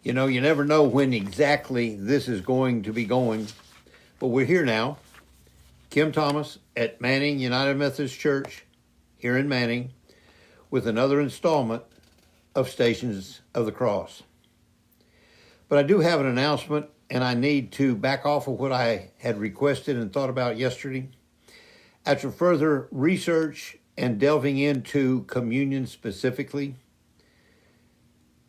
You know, you never know when exactly this is going to be going, but we're here now. Kim Thomas at Manning United Methodist Church here in Manning with another installment of Stations of the Cross. But I do have an announcement, and I need to back off of what I had requested and thought about yesterday. After further research and delving into communion specifically,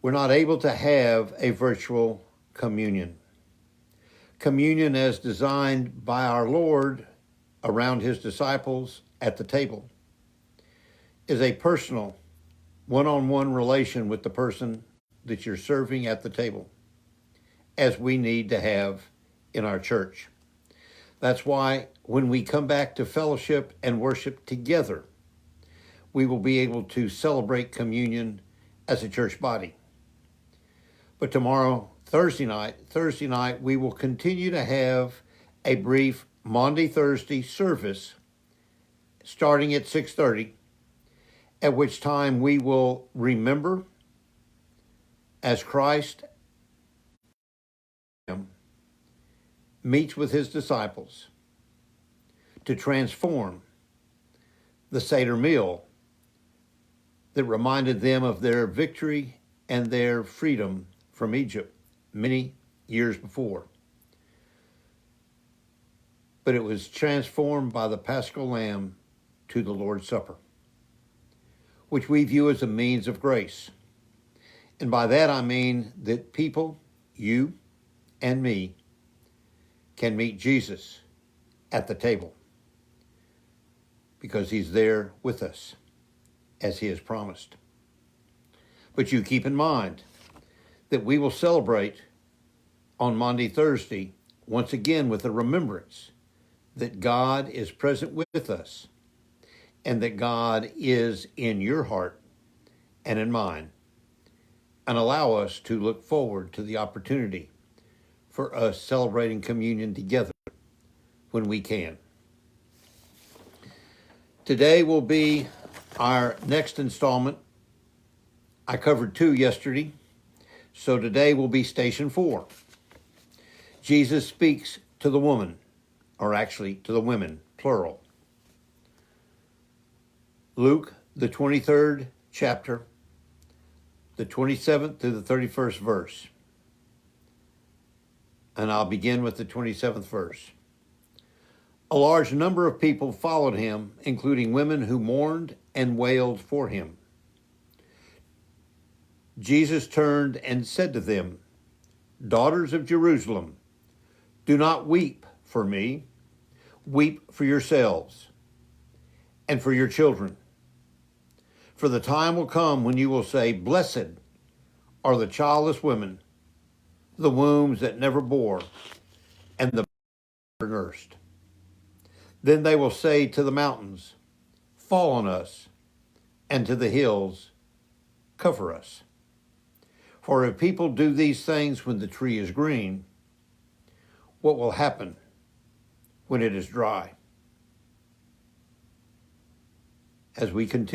we're not able to have a virtual communion. Communion as designed by our Lord around his disciples at the table is a personal, one-on-one relation with the person that you're serving at the table, as we need to have in our church. That's why when we come back to fellowship and worship together, we will be able to celebrate communion as a church body. But tomorrow, Thursday night, we will continue to have a brief Maundy Thursday service starting at 6:30, at which time we will remember as Christ meets with his disciples to transform the Seder meal that reminded them of their victory and their freedom from Egypt many years before. But it was transformed by the Paschal Lamb to the Lord's Supper, which we view as a means of grace. And by that I mean that people, you and me, can meet Jesus at the table because he's there with us as he has promised. But you keep in mind that we will celebrate on Maundy Thursday once again with a remembrance that God is present with us and that God is in your heart and in mine, and allow us to look forward to the opportunity for us celebrating communion together when we can. Today will be our next installment. I covered 2 yesterday, so today will be Station 4. Jesus speaks to the woman, or actually to the women, plural. Luke, the 23rd chapter, the 27th to the 31st verse. And I'll begin with the 27th verse. A large number of people followed him, including women who mourned and wailed for him. Jesus turned and said to them, "Daughters of Jerusalem, do not weep for me. Weep for yourselves and for your children. For the time will come when you will say, 'Blessed are the childless women, the wombs that never bore, and the nursed.' Then they will say to the mountains, 'Fall on us,' and to the hills, 'Cover us.' For if people do these things when the tree is green, what will happen when it is dry?" As we continue